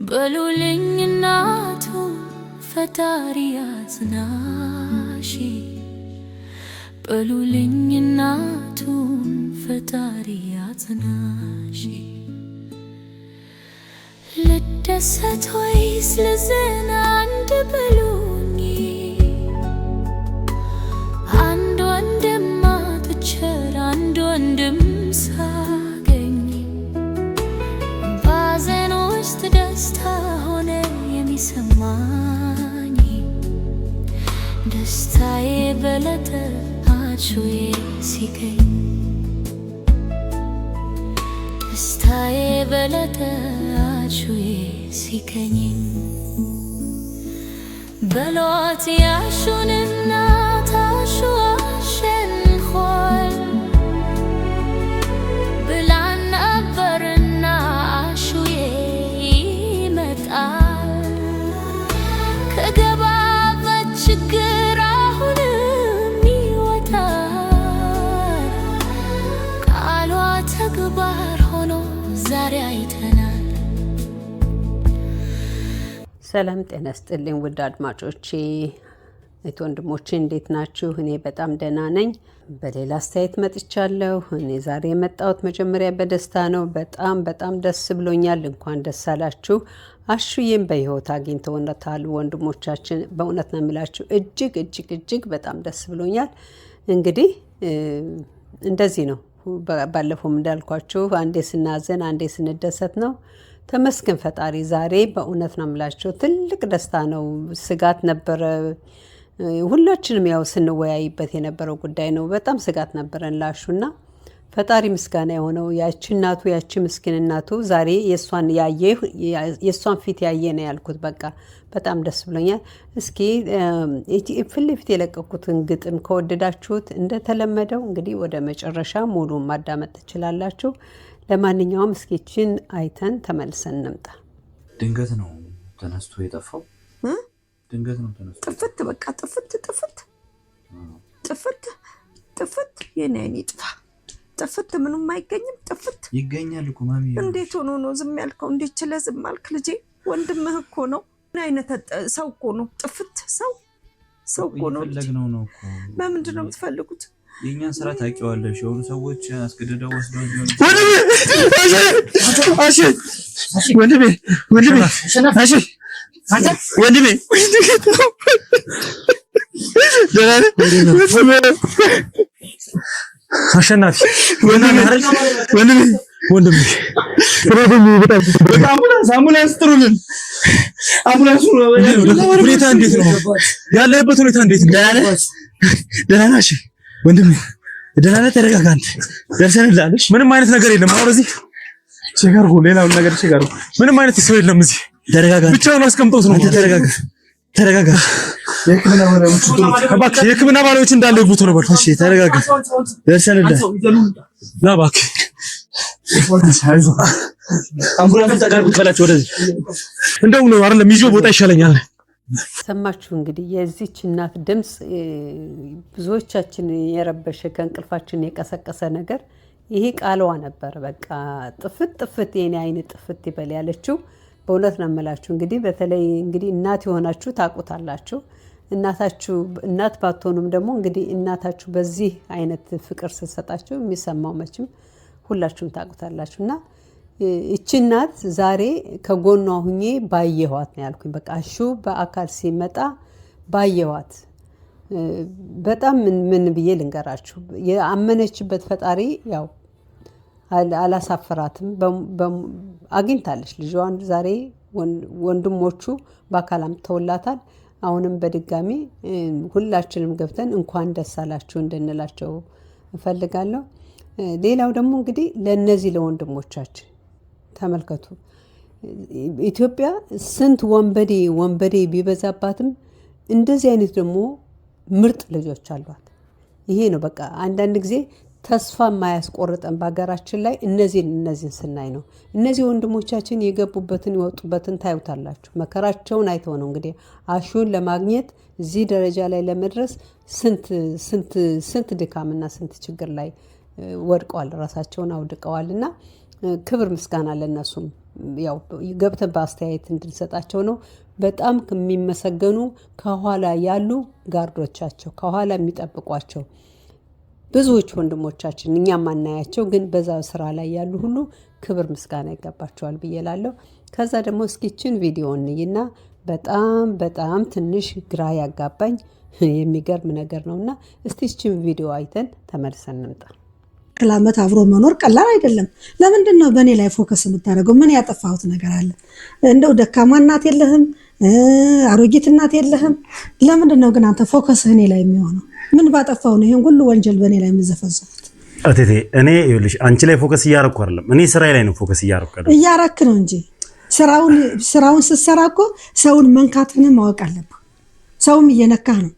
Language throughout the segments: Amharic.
በሉልኝ እናቱን ፈጣሪ ያጽናሽ በሉልኝ እናቱን ፈጣሪ ያጽናሽ ልደሰት ወይስ ልዘን አንድ በሉኝ አንድ ወንድም አጥቼር አንድ ወንድም ሳገኝ ባዘን ውስጥ ደስታ ሆነ የሚሰማኝ ደስታዬ በለጠ አቹዬ ሲገኝ ደስታዬ በለጠ አቹዬ ሲገኝ በሏት ያሹን እናት አሹ አሸንፏል ብላን ነበርና አሹዬ ይመጣል ከገባበት ችግር አሁንም ይወጣል ቃሏ ተግባር ሆኖ ዛሬ አይተናል። ሰላም ጤና ይስጥልኝ ውድ አድማጮቼ ወንድሞቼ እንዴት ናችሁ? እኔ በጣም ደህና ነኝ። በሌላ አስተያየት መጥቻለሁ። እኔ ዛሬ የመጣሁት መጀመሪያ በደስታ ነው። በጣም ደስ ብሎኛል። እንኳን ደስ አላችሁ። አሹዬም በህይወት አግኝተውታል ወንድሞቻችን። በእውነት ነው የምላችሁ እጅግ በጣም ደስ ብሎኛል። እንግዲህ እንደዚህ ነው። ባለፈውም እንዳልኳችሁ አንዴ ስናዘን አንዴ ስንደሰት ነው። ተመስገን ፈጣሪ። ዛሬ በእውነት ነው የምላችሁ ትልቅ ደስታ ነው። ስጋት ነበረ። ሁላችንም ያው ስንወያይበት የነበረው ጉዳይ ነው። በጣም ስጋት ነበረን ላሹና ፈጣሪ ምስጋና የሆነው ያቺ እናቱ ያቺ ምስኪን እናቱ ዛሬ የእሷን ፊት ያየ ነው ያልኩት። በቃ በጣም ደስ ብሎኛል። እስኪ ፊት ለፊት የለቀኩትን ግጥም ከወደዳችሁት እንደተለመደው እንግዲህ ወደ መጨረሻ ሙሉን ማዳመጥ ትችላላችሁ። ለማንኛውም እስኪችን አይተን ተመልሰን እንምጣ። ድንገት ነው ተነስቶ የጠፋው። ድንገት ነው ተነስቶ ጥፍት በቃ ጥፍት የኔ ጥፋ ጥፍት ምንም አይገኝም። ጥፍት ይገኛል እኮ ማሚ። እንዴት ሆኖ ነው ዝም ያልከው? እንዴት ችለህ ዝም አልክ? ልጄ ወንድምህ እኮ ነው። ምን አይነት ሰው እኮ ነው? ጥፍት ሰው እኮ ነው። ፈለግነው ነው እኮ። በምንድን ነው የምትፈልጉት? የኛን ስራ ታውቂዋለሽ። የሆኑ ሰዎች አስገድደው ወስደው ወንድሜ አሸናፊ ወንድሜ አምቡላንስ ጥሩልን። ሁኔታ እንዴት ነው? ያለህበት ሁኔታ እንዴት ነው? ደህና ነህ ወንድሜ? ደህና ነህ? ተረጋጋ። አንተ ደርሰንልሃል? ምንም አይነት ነገር የለም። አሁን እዚህ ቸጋርኩ። ሌላውን ነገር ቸጋርኩ። ምንም አይነት ሰው የለም እዚህ። ተረጋጋ። ብቻውን አስቀምጠውት ነው። አንተ ተረጋጋ። የሕክምና ባለሙያዎች እንዳለ ይግቡት ነው። እሺ ተረጋጋ። ደርሰንልሃል። ና እባክህ አምቡላንስ ተጋርኩት በላቸው ወደዚህ። እንደውም ነው አይደለም ይዞ ቦታ ይሻለኛል። ሰማችሁ እንግዲህ የዚች እናት ድምጽ ብዙዎቻችን የረበሸ ከእንቅልፋችን የቀሰቀሰ ነገር ይሄ ቃሏ ነበር። በቃ ጥፍት የኔ አይን ጥፍት ይበል ያለችው በእውነት ነው የምላችሁ። እንግዲህ በተለይ እንግዲህ እናት የሆናችሁ ታውቁታላችሁ። እናት ባትሆኑም ደግሞ እንግዲህ እናታችሁ በዚህ አይነት ፍቅር ስትሰጣችሁ የሚሰማው መቼም ሁላችሁም ታውቁታላችሁና እቺ እናት ዛሬ ከጎኗ ሁኜ ባየኋት ነው ያልኩኝ። በቃ አሹ በአካል ሲመጣ ባየኋት በጣም ምን ብዬ ልንገራችሁ። የአመነችበት ፈጣሪ ያው አላሳፈራትም። አግኝታለች ልጇን ዛሬ ወንድሞቹ በአካል አምጥተውላታል። አሁንም በድጋሚ ሁላችንም ገብተን እንኳን ደስ አላችሁ እንድንላቸው እፈልጋለሁ። ሌላው ደግሞ እንግዲህ ለነዚህ ለወንድሞቻችን ተመልከቱ። ኢትዮጵያ ስንት ወንበዴ ቢበዛባትም እንደዚህ አይነት ደግሞ ምርጥ ልጆች አሏት። ይሄ ነው በቃ አንዳንድ ጊዜ ተስፋ የማያስቆርጠን በሀገራችን ላይ እነዚህን ስናይ ነው። እነዚህ ወንድሞቻችን የገቡበትን የወጡበትን ታዩታላችሁ። መከራቸውን አይተው ነው እንግዲህ አሹን ለማግኘት እዚህ ደረጃ ላይ ለመድረስ ስንት ድካምና ስንት ችግር ላይ ወድቀዋል፣ ራሳቸውን አውድቀዋልና ክብር ምስጋና ለነሱም ያው ገብተን በአስተያየት እንድንሰጣቸው ነው። በጣም የሚመሰገኑ ከኋላ ያሉ ጋርዶቻቸው ከኋላ የሚጠብቋቸው ብዙዎች ወንድሞቻችን እኛ ማናያቸው ግን በዛ ስራ ላይ ያሉ ሁሉ ክብር ምስጋና ይገባቸዋል ብዬ እላለሁ። ከዛ ደግሞ እስኪችን ቪዲዮ እንይና በጣም ትንሽ ግራ ያጋባኝ የሚገርም ነገር ነውና እስቲችን ቪዲዮ አይተን ተመልሰን እንምጣ። ከላመት አብሮ መኖር ቀላል አይደለም። ለምንድን ነው በእኔ ላይ ፎከስ የምታደርገው? ምን ያጠፋሁት ነገር አለ? እንደው ደካማ እናት የለህም? አሮጊት እናት የለህም? ለምንድን ነው ግን አንተ ፎከስ እኔ ላይ የሚሆነው? ምን ባጠፋው ነው ይሄን ሁሉ ወንጀል በእኔ ላይ የምዘፈዘፉት? እቴቴ እኔ ይኸውልሽ አንቺ ላይ ፎከስ እያረኩ አይደለም፣ እኔ ስራዬ ላይ ነው ፎከስ እያረኩ አይደለም። እያረክ ነው እንጂ ስራውን ስትሰራ እኮ ሰውን መንካትን ማወቅ አለብህ። ሰውም እየነካህ ነው፣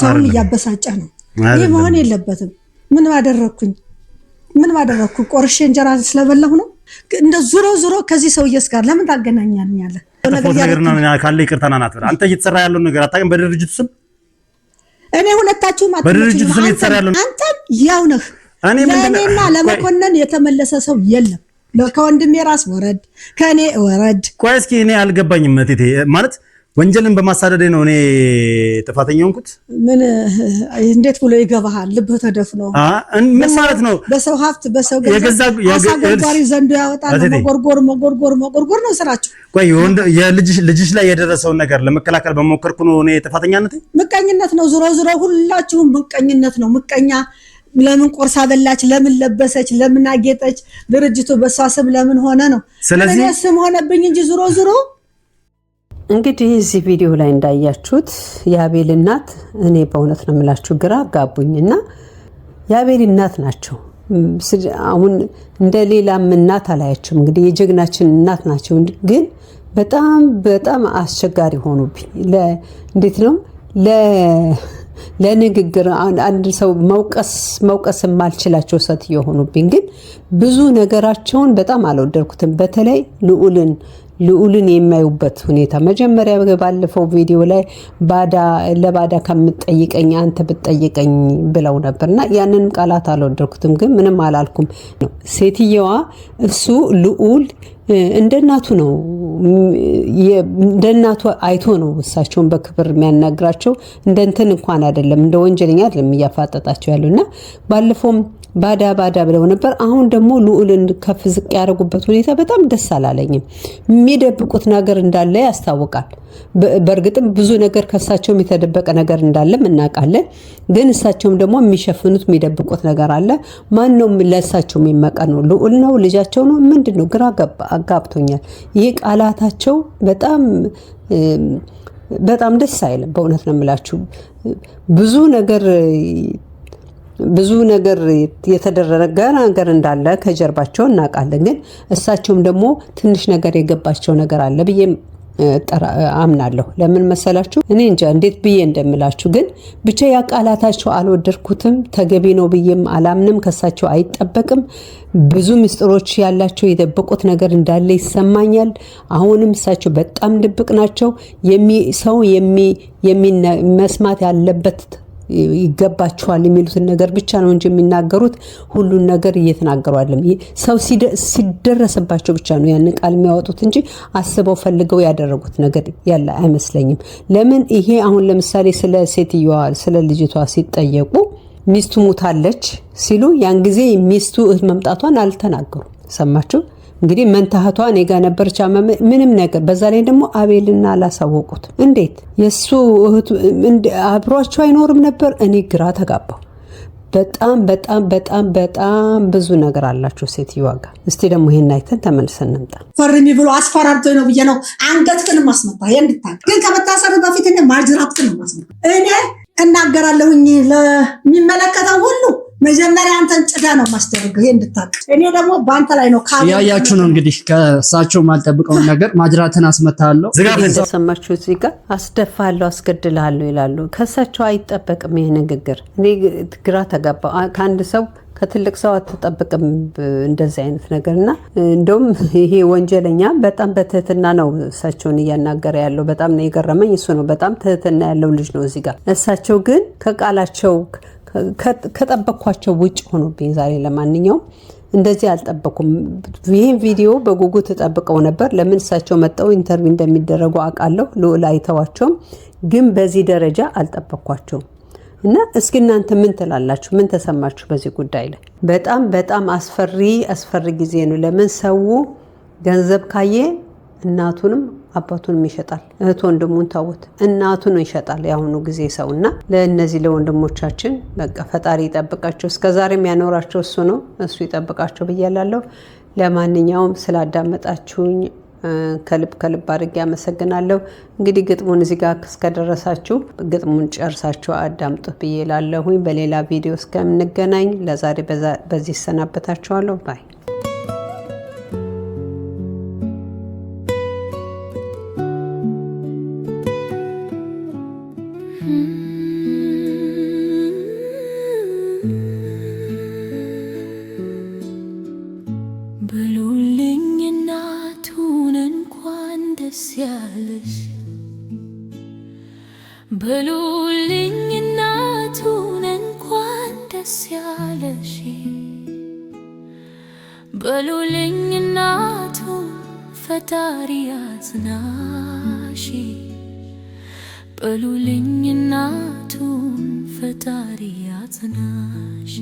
ሰውም እያበሳጨህ ነው። ይሄ መሆን የለበትም። ምን ባደረኩ ቆርሼ እንጀራ ስለበላሁ ነው? እንደ ዙሮ ከዚህ ሰውዬስ ጋር ለምን ታገናኛለህ? ነገር ነው ካለ ይቅርታና ናት። አንተ እየተሰራ ያለው ነገር አታውቅም። በድርጅቱ ስም እኔ ሁለታችሁም በድርጅቱ ስም እየተሰራ ያለው አንተም ያው ነህ። ለእኔና ለመኮንን የተመለሰ ሰው የለም። ከወንድሜ ራስ ወረድ፣ ከእኔ ወረድ። ቆይ እስኪ እኔ አልገባኝም እቴቴ ማለት ወንጀልን በማሳደድ ነው እኔ ጥፋተኛ ሆንኩት? ምን እንዴት ብሎ ይገባሃል? ልብህ ተደፍኖ ምን ማለት ነው? በሰው ሀብት በሰው ገንዘብ ዘንዶ ያወጣል። መጎርጎር ነው ስራቸው። ቆይ ልጅሽ ላይ የደረሰውን ነገር ለመከላከል በመሞከርኩ ነው እኔ ጥፋተኛነት? ምቀኝነት ነው። ዞሮ ሁላችሁም ምቀኝነት ነው። ምቀኛ ለምን ቆርሳ በላች? ለምን ለበሰች? ለምን አጌጠች? ድርጅቱ በሷ ስም ለምን ሆነ ነው? ስለዚህ ስም ሆነብኝ እንጂ ዞሮ እንግዲህ እዚህ ቪዲዮ ላይ እንዳያችሁት የአቤል እናት እኔ በእውነት ነው የምላችሁ ግራ ጋቡኝና የአቤል እናት ናቸው። አሁን እንደ ሌላም እናት አላያችሁም። እንግዲህ የጀግናችን እናት ናቸው። ግን በጣም አስቸጋሪ ሆኑብኝ። እንዴት ነው ለንግግር አንድ ሰው መውቀስ የማልችላቸው ሴትዮ ሆኑብኝ። ግን ብዙ ነገራቸውን በጣም አልወደድኩትም። በተለይ ልዑልን የማዩበት ሁኔታ መጀመሪያ ባለፈው ቪዲዮ ላይ ለባዳ ከምትጠይቀኝ አንተ ብትጠይቀኝ ብለው ነበርና ያንንም ቃላት አልወደድኩትም። ግን ምንም አላልኩም። ሴትየዋ እሱ ልዑል እንደናቱ ነው እንደናቱ አይቶ ነው እሳቸውን በክብር የሚያናግራቸው። እንደንትን እንኳን አይደለም እንደ ወንጀለኛ አይደለም እያፋጠጣቸው ያሉና ባለፈውም ባዳ ብለው ነበር። አሁን ደግሞ ልዑልን ከፍ ዝቅ ያደረጉበት ሁኔታ በጣም ደስ አላለኝም። የሚደብቁት ነገር እንዳለ ያስታውቃል። በእርግጥም ብዙ ነገር ከእሳቸውም የተደበቀ ነገር እንዳለም እናውቃለን። ግን እሳቸውም ደግሞ የሚሸፍኑት የሚደብቁት ነገር አለ። ማን ነው ለእሳቸው የሚመቀን ነው? ልዑል ነው? ልጃቸው ነው? ምንድን ነው? ግራ አጋብቶኛል። ይህ ቃላታቸው በጣም ደስ አይልም። በእውነት ነው የምላችሁ ብዙ ነገር የተደረገ ነገር እንዳለ ከጀርባቸው እናውቃለን። ግን እሳቸውም ደግሞ ትንሽ ነገር የገባቸው ነገር አለ ብዬ አምናለሁ። ለምን መሰላችሁ? እኔ እንጃ እንዴት ብዬ እንደምላችሁ። ግን ብቻ ያ ቃላታቸው አልወደድኩትም። ተገቢ ነው ብዬም አላምንም። ከሳቸው አይጠበቅም። ብዙ ምስጢሮች ያላቸው የደበቁት ነገር እንዳለ ይሰማኛል። አሁንም እሳቸው በጣም ድብቅ ናቸው። ሰው መስማት ያለበት ይገባቸዋል የሚሉትን ነገር ብቻ ነው እንጂ የሚናገሩት ሁሉን ነገር እየተናገሩ አይደለም። ሰው ሲደረስባቸው ብቻ ነው ያን ቃል የሚያወጡት እንጂ አስበው ፈልገው ያደረጉት ነገር ያለ አይመስለኝም። ለምን ይሄ አሁን ለምሳሌ ስለ ሴትዮዋ ስለ ልጅቷ ሲጠየቁ ሚስቱ ሙታለች ሲሉ ያን ጊዜ ሚስቱ እህት መምጣቷን አልተናገሩ። ሰማችሁ? እንግዲህ መንታህቷ እኔ ጋር ነበረች ምንም ነገር። በዛ ላይ ደግሞ አቤልና አላሳወቁት። እንዴት የሱ እህቱ አብሯቸው አይኖርም ነበር? እኔ ግራ ተጋባሁ። በጣም ብዙ ነገር አላቸው ሴትዮዋ ጋር። እስቲ ደግሞ ይሄን አይተን ተመልሰን እንምጣ። ፈርሚ ብሎ አስፈራርቶኝ ነው ብዬ ነው አንገትህን ማስመታ እንድታውቅ። ግን ከመታሰር በፊት እኔ ማጅራትህን ማስመታ እኔ እናገራለሁኝ ለሚመለከተው ሁሉ። መጀመሪያ አንተን ጭዳ ነው ማስደርገው ይሄ እንድታውቅ። እኔ ደግሞ በአንተ ላይ ነው ያያችሁ ነው እንግዲህ ከሳቸው ማልጠብቀውን ነገር ማጅራትን አስመታለሁ። ሰማችሁ? እዚህ ጋር አስደፋለሁ አስገድልሃለሁ ይላሉ። ከሳቸው አይጠበቅም ይሄ ንግግር። እኔ ግራ ተጋባ። ከአንድ ሰው ከትልቅ ሰው አትጠብቅም እንደዚህ አይነት ነገርና እንደውም ይሄ ወንጀለኛ በጣም በትህትና ነው እሳቸውን እያናገረ ያለው። በጣም ነው የገረመኝ እሱ ነው። በጣም ትህትና ያለው ልጅ ነው እዚህ ጋር። እሳቸው ግን ከቃላቸው ከጠበቅኳቸው ውጭ ሆኖብኝ ዛሬ። ለማንኛውም እንደዚህ አልጠበኩም። ይህን ቪዲዮ በጉጉት ተጠብቀው ነበር። ለምን እሳቸው መጣው ኢንተርቪው እንደሚደረጉ አውቃለሁ። ልዑል አይተዋቸውም፣ ግን በዚህ ደረጃ አልጠበቅኳቸውም። እና እስኪ እናንተ ምን ትላላችሁ? ምን ተሰማችሁ በዚህ ጉዳይ ላይ? በጣም አስፈሪ ጊዜ ነው። ለምን ሰው ገንዘብ ካየ እናቱንም አባቱንም ይሸጣል። እህት ወንድሙን ታወት እናቱን ይሸጣል ያሁኑ ጊዜ ሰውና ለእነዚህ ለወንድሞቻችን በቃ ፈጣሪ ይጠብቃቸው። እስከዛሬም ያኖራቸው እሱ ነው፣ እሱ ይጠብቃቸው ብያላለሁ። ለማንኛውም ስላዳመጣችሁኝ ከልብ አድርጌ አመሰግናለሁ። እንግዲህ ግጥሙን እዚህ ጋር እስከደረሳችሁ ግጥሙን ጨርሳችሁ አዳምጡት ብዬ ላለሁኝ። በሌላ ቪዲዮ እስከምንገናኝ ለዛሬ በዚህ ሰናበታችኋለሁ። ባይ በሉልኝ እናቱን እንኳን ደስ ያለሽ በሉልኝ እናቱን ፈጣሪ ያጽናሽ በሉልኝ እናቱን ፈጣሪ ያጽናሽ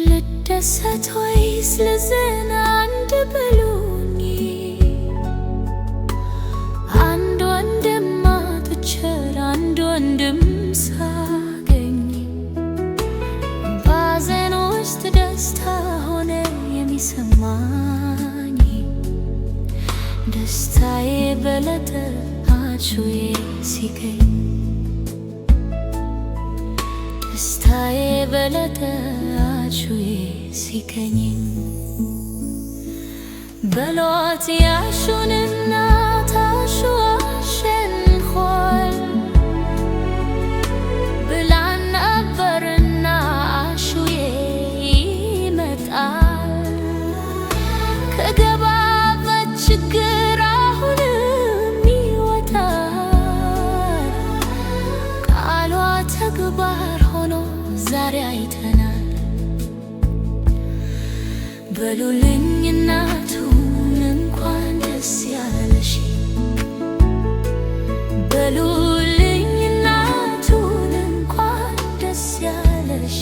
ልደሰት ወይስ ልዘን አንድ በሉኝ አንድ ወንድም ሳገኝ ባዘን ውስጥ ደስታ ሆነ የሚሰማኝ ደስታዬ በለጠ አቹዬ ሲገኝ ደስታዬ በለጠ አቹዬ ሲገኝ በሎት ያሹንና ታሹ አሸንኳል ብላን ነበርና አሹዬ ይመጣል ከገባበት ችግር አሁንም ይወጣል ቃሏ ተግባር ሆኖ ዛሬ አይተናል በሉልኝ እናቱን እንኳን ደስ ያለሽ በሉልኝ እናቱን እንኳን ደስ ያለሽ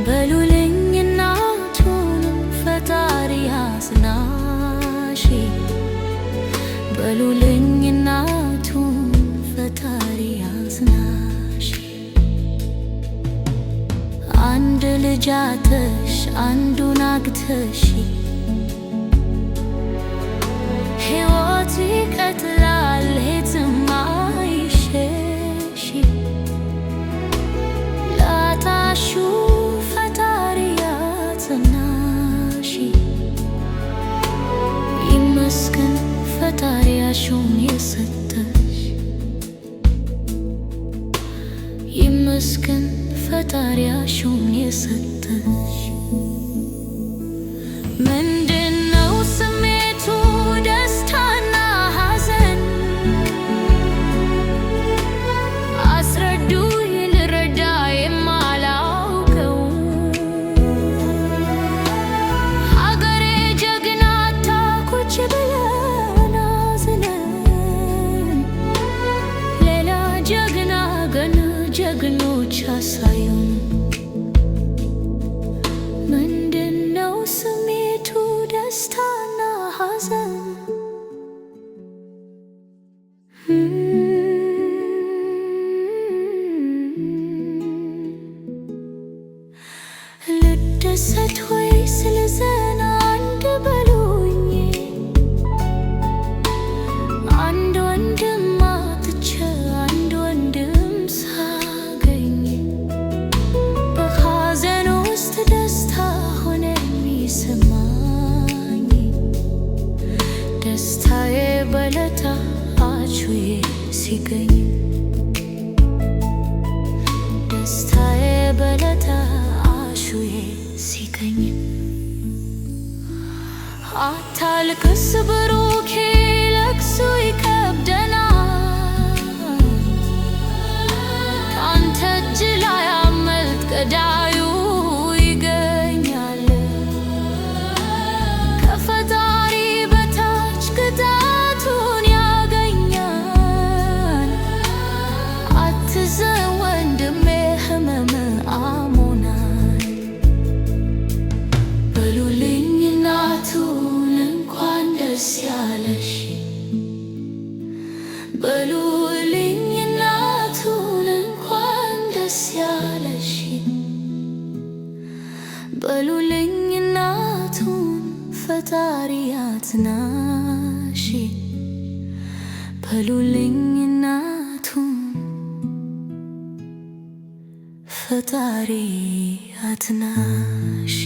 በሉልኝ እናቱን ፈጣሪ ያጽናሽ በሉልኝ እናቱን ፈጣሪ ያጽናሽ አንድ ልጅ አተሽ አንዱን አግተሽ ሕይወት ይቀጥላል የትም አይሸሽ ላጣሹ ፈጣሪ ያጽናሽ ይመስገን ፈጣሪያሹን የሰጠሽ ይመስገን ፈጣሪያሹን የሰጠሽ ምንድነው ስሜቱ ደስታና ሐዘን አስረዱኝ ልረዳ የማላውቀው ሀገሬ ጀግና ታኩች ብለን አዝነን ሌላ ጀግና ገና ጀግኖች አሳዩን ምንድነው ስሜቱ ደስታና ሐዘን ልደሰት ወይስ ልዘን አንድ በሉኝ አንድ ወንድም አጥቼ አንድ ወንድም ሳገኝ በሐዘን ውስጥ ደስታ ሆነ የሚሰማኝ ደስታዬ በለታ አቹዬ ሲገኝ ደስታዬ በለታ አሹዬ ሲገኝ አታልቅስ ብሩኬ ለቅሶ ይከብደናል በሉልኝ እናቱን ፈጣሪ አትናሺ በሉልኝ እናቱን ፈጣሪ አትናሺ